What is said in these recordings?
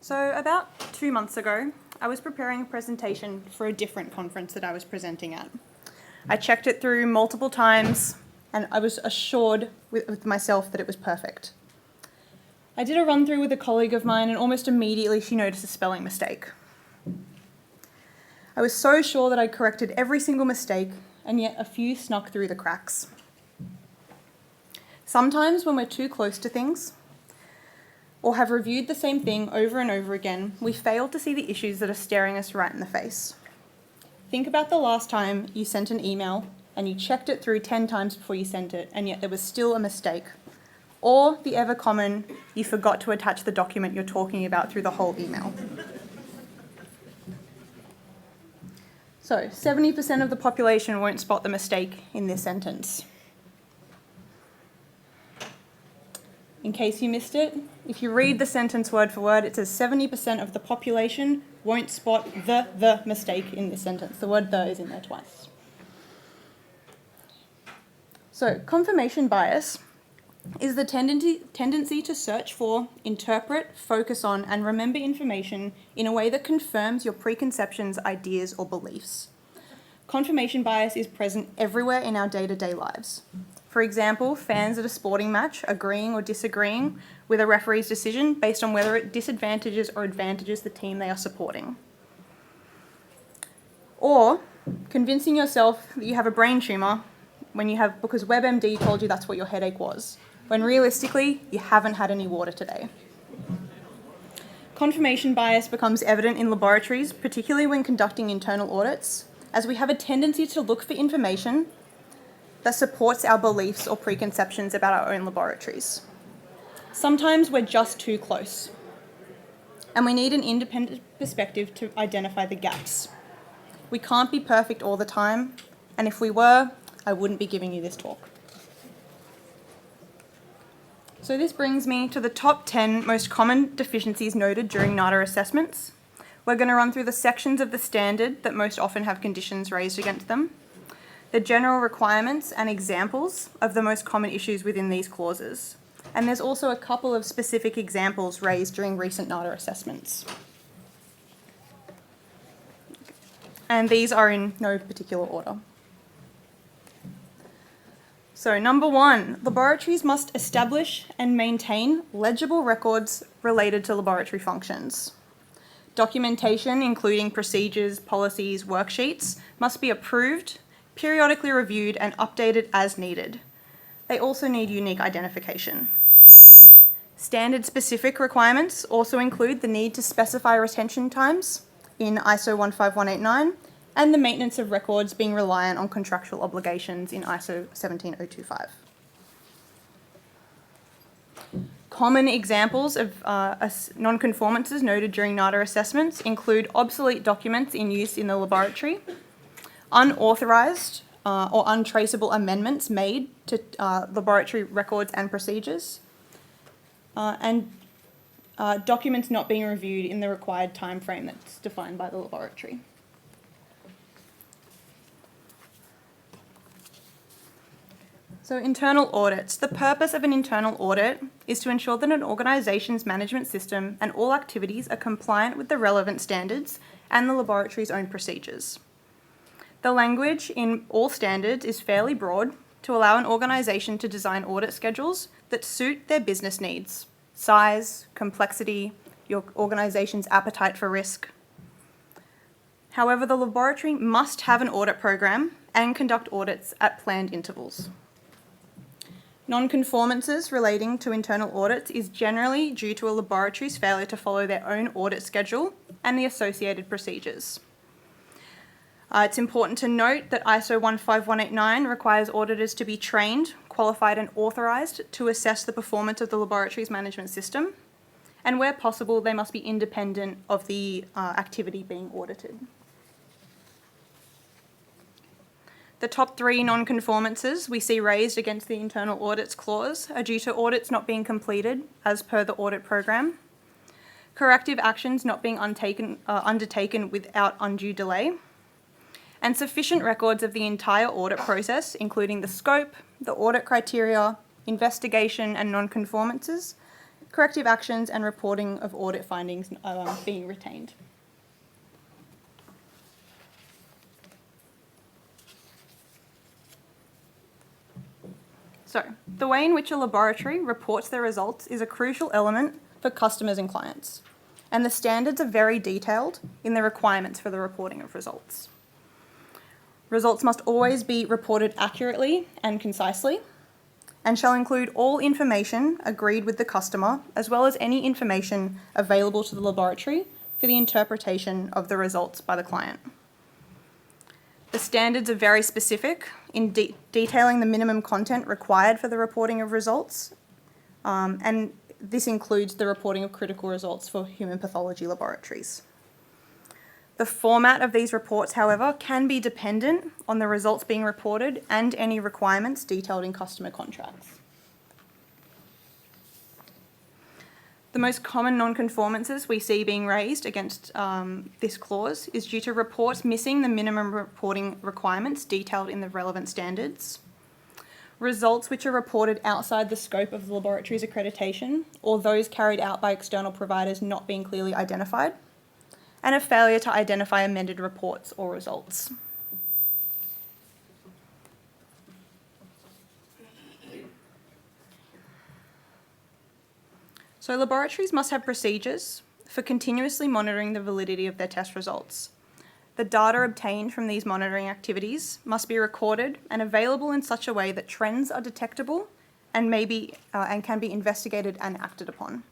So about 2 months ago, I was preparing a presentation for a different conference that I was presenting at. I checked it through multiple times and I was assured with myself that it was perfect. I did a run through with a colleague of mine and almost immediately she noticed a spelling mistake. I was so sure that I'd corrected every single mistake and yet a few snuck through the cracks. Sometimes when we're too close to things, or have reviewed the same thing over and over again, we fail to see the issues that are staring us right in the face. Think about the last time you sent an email and you checked it through 10 times before you sent it, and yet there was still a mistake. Or the ever common, you forgot to attach the document you're talking about through the whole email. So, 70% of the population won't spot the mistake in this sentence. In case you missed it, if you read the sentence word for word, it says 70% of the population won't spot the mistake in this sentence. The word the is in there twice. So, confirmation bias is the tendency to search for, interpret, focus on, and remember information in a way that confirms your preconceptions, ideas, or beliefs. Confirmation bias is present everywhere in our day-to-day lives. For example, fans at a sporting match agreeing or disagreeing with a referee's decision based on whether it disadvantages or advantages the team they are supporting. Or convincing yourself that you have a brain tumour because WebMD told you that's what your headache was, when realistically you haven't had any water today. Confirmation bias becomes evident in laboratories, particularly when conducting internal audits, as we have a tendency to look for information that supports our beliefs or preconceptions about our own laboratories. Sometimes we're just too close, and we need an independent perspective to identify the gaps. We can't be perfect all the time, and if we were, I wouldn't be giving you this talk. So this brings me to the top 10 most common deficiencies noted during NATA assessments. We're going to run through the sections of the standard that most often have conditions raised against them, the general requirements and examples of the most common issues within these clauses. And there's also a couple of specific examples raised during recent NATA assessments. And these are in no particular order. So, number 1, laboratories must establish and maintain legible records related to laboratory functions. Documentation, including procedures, policies, worksheets, must be approved, periodically reviewed and updated as needed. They also need unique identification. Standard-specific requirements also include the need to specify retention times in ISO 15189 and the maintenance of records being reliant on contractual obligations in ISO 17025. Common examples of non-conformances noted during NATA assessments include obsolete documents in use in the laboratory, unauthorised or untraceable amendments made to laboratory records and procedures, and documents not being reviewed in the required time frame that's defined by the laboratory. So internal audits. The purpose of an internal audit is to ensure that an organisation's management system and all activities are compliant with the relevant standards and the laboratory's own procedures. The language in all standards is fairly broad to allow an organisation to design audit schedules that suit their business needs, size, complexity, your organisation's appetite for risk. However, the laboratory must have an audit program and conduct audits at planned intervals. Non-conformances relating to internal audits is generally due to a laboratory's failure to follow their own audit schedule and the associated procedures. It's important to note that ISO 15189 requires auditors to be trained, qualified and authorised to assess the performance of the laboratory's management system, and where possible they must be independent of the activity being audited. The top 3 non-conformances we see raised against the internal audits clause are due to audits not being completed as per the audit program, corrective actions not being undertaken without undue delay, and sufficient records of the entire audit process, including the scope, the audit criteria, investigation and non-conformances, corrective actions and reporting of audit findings being retained. So, the way in which a laboratory reports their results is a crucial element for customers and clients, and the standards are very detailed in the requirements for the reporting of results. Results must always be reported accurately and concisely, and shall include all information agreed with the customer, as well as any information available to the laboratory for the interpretation of the results by the client. The standards are very specific in detailing the minimum content required for the reporting of results, and this includes the reporting of critical results for human pathology laboratories. The format of these reports, however, can be dependent on the results being reported and any requirements detailed in customer contracts. The most common non-conformances we see being raised against this clause is due to reports missing the minimum reporting requirements detailed in the relevant standards, results which are reported outside the scope of the laboratory's accreditation, or those carried out by external providers not being clearly identified, and a failure to identify amended reports or results. So laboratories must have procedures for continuously monitoring the validity of their test results. The data obtained from these monitoring activities must be recorded and available in such a way that trends are detectable and can be investigated and acted upon.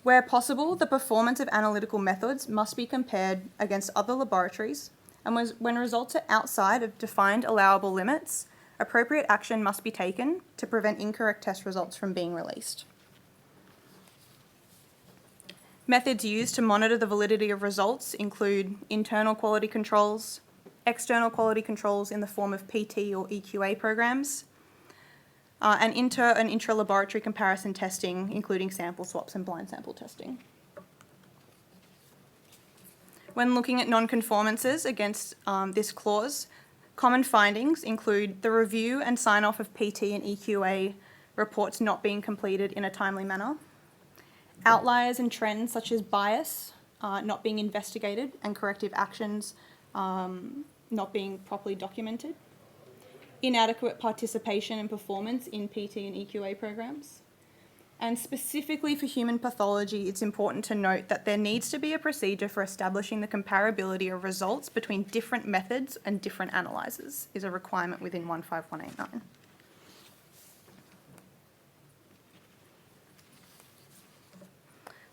Where possible, the performance of analytical methods must be compared against other laboratories, and when results are outside of defined allowable limits, appropriate action must be taken to prevent incorrect test results from being released. Methods used to monitor the validity of results include internal quality controls, external quality controls in the form of PT or EQA programs, and inter- and intra-laboratory comparison testing, including sample swaps and blind sample testing. When looking at non-conformances against this clause, common findings include the review and sign-off of PT and EQA reports not being completed in a timely manner, outliers and trends such as bias not being investigated and corrective actions not being properly documented, inadequate participation and performance in PT and EQA programs. And specifically for human pathology, it's important to note that there needs to be a procedure for establishing the comparability of results between different methods and different analyzers is a requirement within 15189.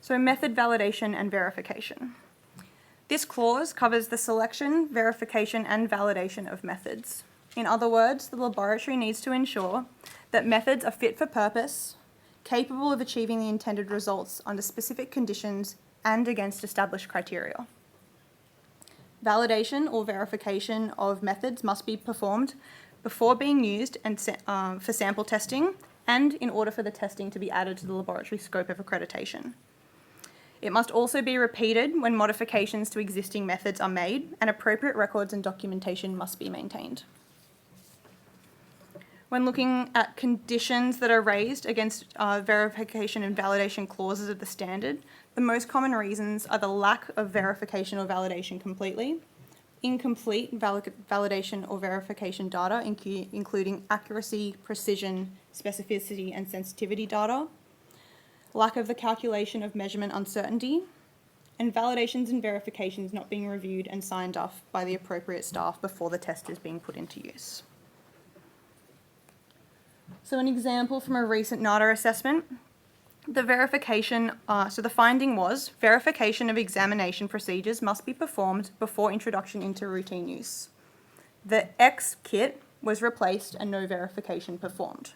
So method validation and verification. This clause covers the selection, verification and validation of methods. In other words, the laboratory needs to ensure that methods are fit for purpose, capable of achieving the intended results under specific conditions and against established criteria. Validation or verification of methods must be performed before being used and for sample testing and in order for the testing to be added to the laboratory scope of accreditation. It must also be repeated when modifications to existing methods are made, and appropriate records and documentation must be maintained. When looking at conditions that are raised against verification and validation clauses of the standard, the most common reasons are the lack of verification or validation completely, incomplete validation or verification data, including accuracy, precision, specificity, and sensitivity data, lack of the calculation of measurement uncertainty, and validations and verifications not being reviewed and signed off by the appropriate staff before the test is being put into use. So an example from a recent NATA assessment, the verification, so the finding was verification of examination procedures must be performed before introduction into routine use. The X kit was replaced and no verification performed.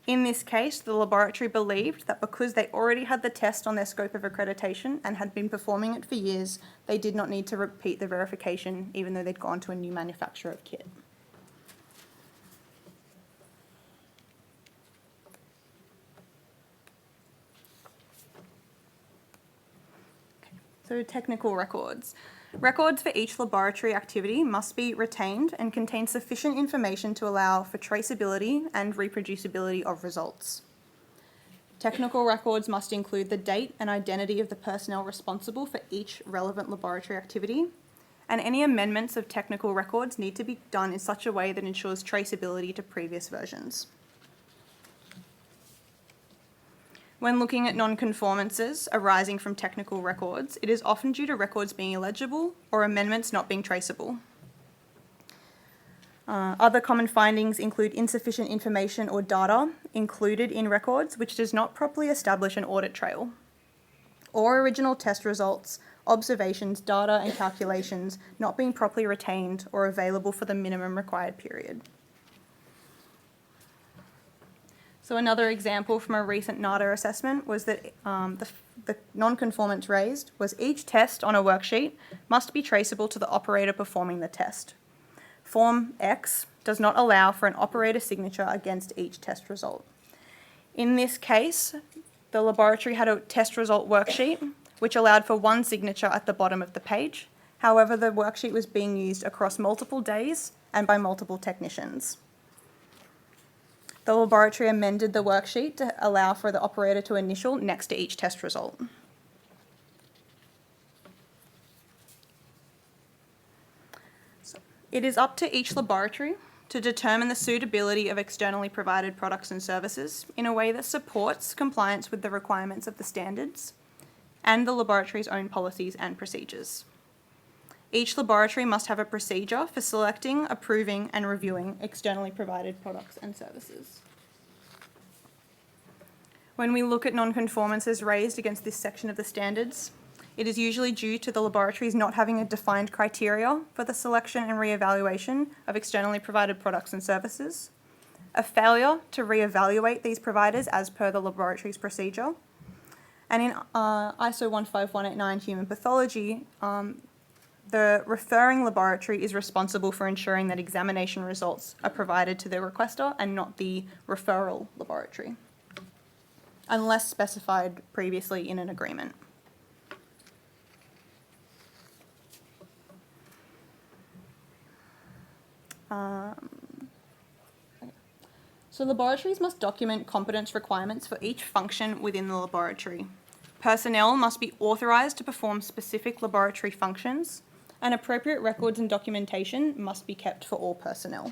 In this case, the laboratory believed that because they already had the test on their scope of accreditation and had been performing it for years, they did not need to repeat the verification even though they'd gone to a new manufacturer of kit. So technical records. Records for each laboratory activity must be retained and contain sufficient information to allow for traceability and reproducibility of results. Technical records must include the date and identity of the personnel responsible for each relevant laboratory activity, and any amendments of technical records need to be done in such a way that ensures traceability to previous versions. When looking at non-conformances arising from technical records, it is often due to records being illegible or amendments not being traceable. Other common findings include insufficient information or data included in records which does not properly establish an audit trail, or original test results, observations, data and calculations not being properly retained or available for the minimum required period. So another example from a recent NATA assessment was that the non-conformance raised was each test on a worksheet must be traceable to the operator performing the test. Form X does not allow for an operator signature against each test result. In this case, the laboratory had a test result worksheet which allowed for one signature at the bottom of the page. However, the worksheet was being used across multiple days and by multiple technicians. The laboratory amended the worksheet to allow for the operator to initial next to each test result. It is up to each laboratory to determine the suitability of externally provided products and services in a way that supports compliance with the requirements of the standards and the laboratory's own policies and procedures. Each laboratory must have a procedure for selecting, approving and reviewing externally provided products and services. When we look at non-conformances raised against this section of the standards, it is usually due to the laboratories not having a defined criteria for the selection and re-evaluation of externally provided products and services, a failure to re-evaluate these providers as per the laboratory's procedure, and in ISO 15189 human pathology, the referring laboratory is responsible for ensuring that examination results are provided to the requester and not the referral laboratory, unless specified previously in an agreement. So laboratories must document competence requirements for each function within the laboratory. Personnel must be authorised to perform specific laboratory functions, and appropriate records and documentation must be kept for all personnel.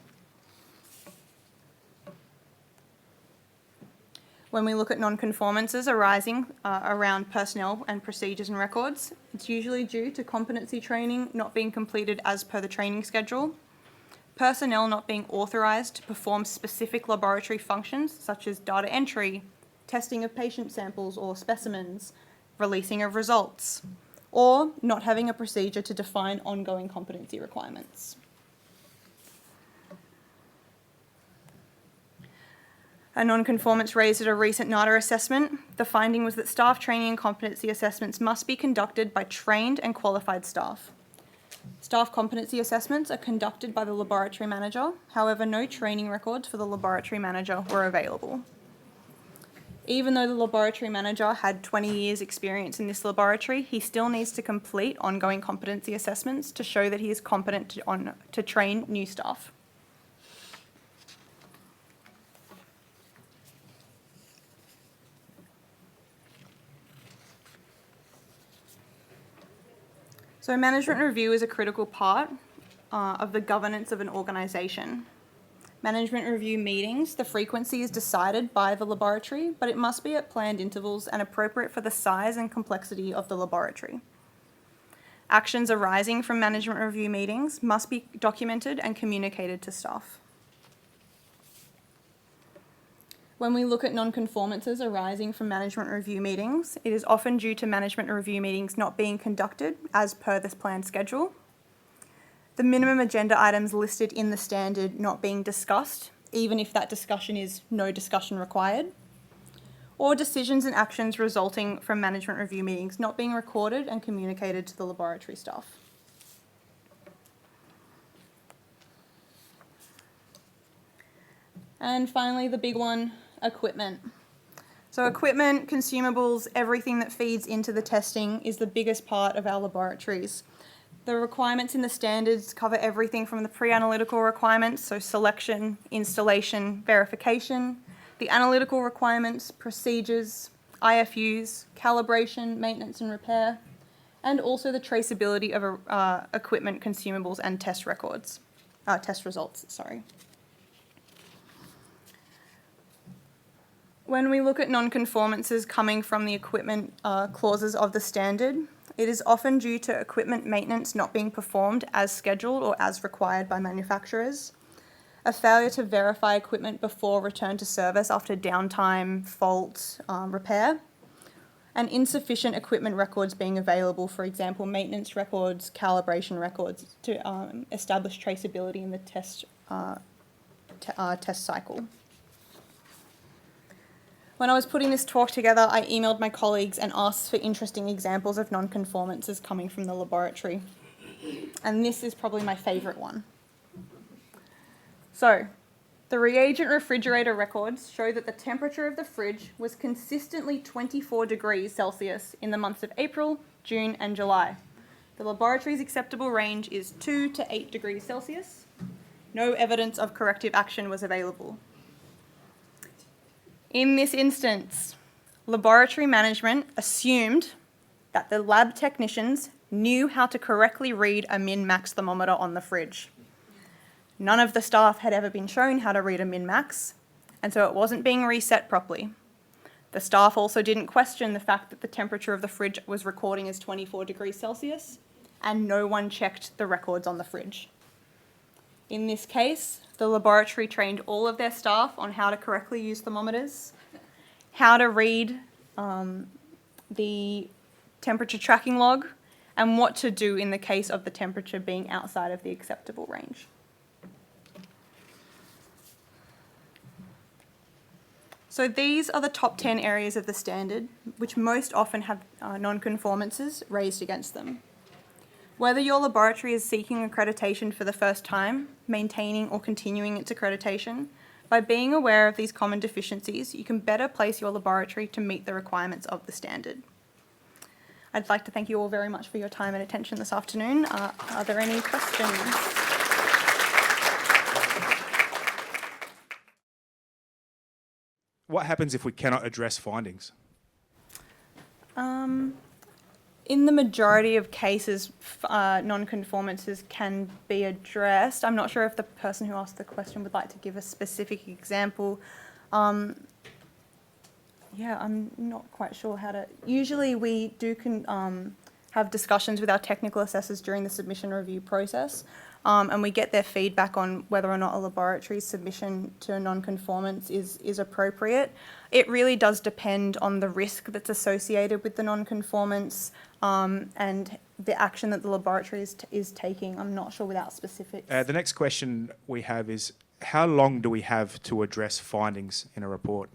When we look at non-conformances arising around personnel and procedures and records, it's usually due to competency training not being completed as per the training schedule, personnel not being authorised to perform specific laboratory functions such as data entry, testing of patient samples or specimens, releasing of results, or not having a procedure to define ongoing competency requirements. A non-conformance raised at a recent NATA assessment, the finding was that staff training and competency assessments must be conducted by trained and qualified staff. Staff competency assessments are conducted by the laboratory manager, however, no training records for the laboratory manager were available. Even though the laboratory manager had 20 years experience in this laboratory, he still needs to complete ongoing competency assessments to show that he is competent to train new staff. So management review is a critical part of the governance of an organisation. Management review meetings, the frequency is decided by the laboratory, but it must be at planned intervals and appropriate for the size and complexity of the laboratory. Actions arising from management review meetings must be documented and communicated to staff. When we look at non-conformances arising from management review meetings, it is often due to management review meetings not being conducted as per this planned schedule, the minimum agenda items listed in the standard not being discussed, even if that discussion is no discussion required, or decisions and actions resulting from management review meetings not being recorded and communicated to the laboratory staff. And finally, the big one, equipment. So equipment, consumables, everything that feeds into the testing is the biggest part of our laboratories. The requirements in the standards cover everything from the pre-analytical requirements, so selection, installation, verification, the analytical requirements, procedures, IFUs, calibration, maintenance and repair, and also the traceability of equipment, consumables and test results, sorry. When we look at non-conformances coming from the equipment clauses of the standard, it is often due to equipment maintenance not being performed as scheduled or as required by manufacturers, a failure to verify equipment before return to service after downtime, fault, repair, and insufficient equipment records being available, for example, maintenance records, calibration records, to establish traceability in the test cycle. When I was putting this talk together, I emailed my colleagues and asked for interesting examples of non-conformances coming from the laboratory. And this is probably my favourite one. So, the reagent refrigerator records show that the temperature of the fridge was consistently 24 degrees Celsius in the months of April, June and July. The laboratory's acceptable range is 2 to 8 degrees Celsius. No evidence of corrective action was available. In this instance, laboratory management assumed that the lab technicians knew how to correctly read a min-max thermometer on the fridge. None of the staff had ever been shown how to read a min-max, and so it wasn't being reset properly. The staff also didn't question the fact that the temperature of the fridge was recording as 24 degrees Celsius, and no one checked the records on the fridge. In this case, the laboratory trained all of their staff on how to correctly use thermometers, how to read the temperature tracking log, and what to do in the case of the temperature being outside of the acceptable range. So these are the top 10 areas of the standard, which most often have non-conformances raised against them. Whether your laboratory is seeking accreditation for the first time, maintaining or continuing its accreditation, by being aware of these common deficiencies, you can better place your laboratory to meet the requirements of the standard. I'd like to thank you all very much for your time and attention this afternoon. Are there any questions? What happens if we cannot address findings? In the majority of cases, non-conformances can be addressed. I'm not sure if the person who asked the question would like to give a specific example. Yeah, I'm not quite sure how to... Usually we do have discussions with our technical assessors during the submission review process, and we get their feedback on whether or not a laboratory's submission to a non-conformance is appropriate. It really does depend on the risk that's associated with the non-conformance and the action that the laboratory is taking. I'm not sure without specifics. The next question we have is, how long do we have to address findings in a report?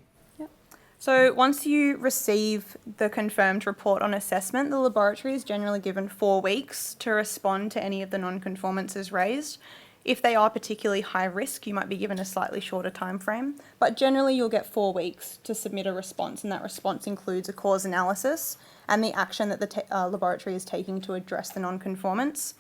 So once you receive the confirmed report on assessment, the laboratory is generally given 4 weeks to respond to any of the non-conformances raised. If they are particularly high risk, you might be given a slightly shorter time frame, but generally you'll get 4 weeks to submit a response, and that response includes a cause analysis and the action that the laboratory is taking to address the non-conformance.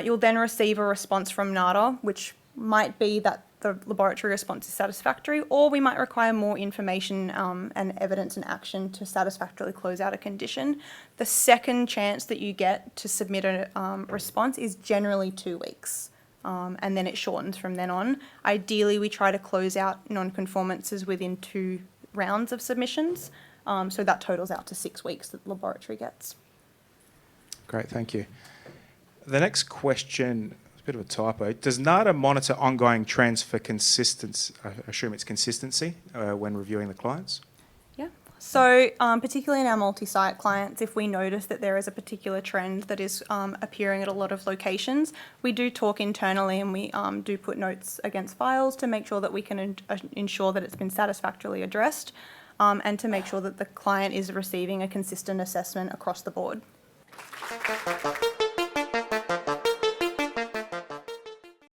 You'll then receive a response from NATA, which might be that the laboratory response is satisfactory, or we might require more information and evidence and action to satisfactorily close out a condition. The second chance that you get to submit a response is generally 2 weeks, and then it shortens from then on. Ideally, we try to close out non-conformances within 2 rounds of submissions, so that totals out to 6 weeks that the laboratory gets. Great, thank you. The next question, a bit of a typo. Does NATA monitor ongoing trends for consistency? I assume it's consistency when reviewing the clients? Yeah. So particularly in our multi-site clients, if we notice that there is a particular trend that is appearing at a lot of locations, we do talk internally, and we do put notes against files to make sure that we can ensure that it's been satisfactorily addressed, and to make sure that the client is receiving a consistent assessment across the board.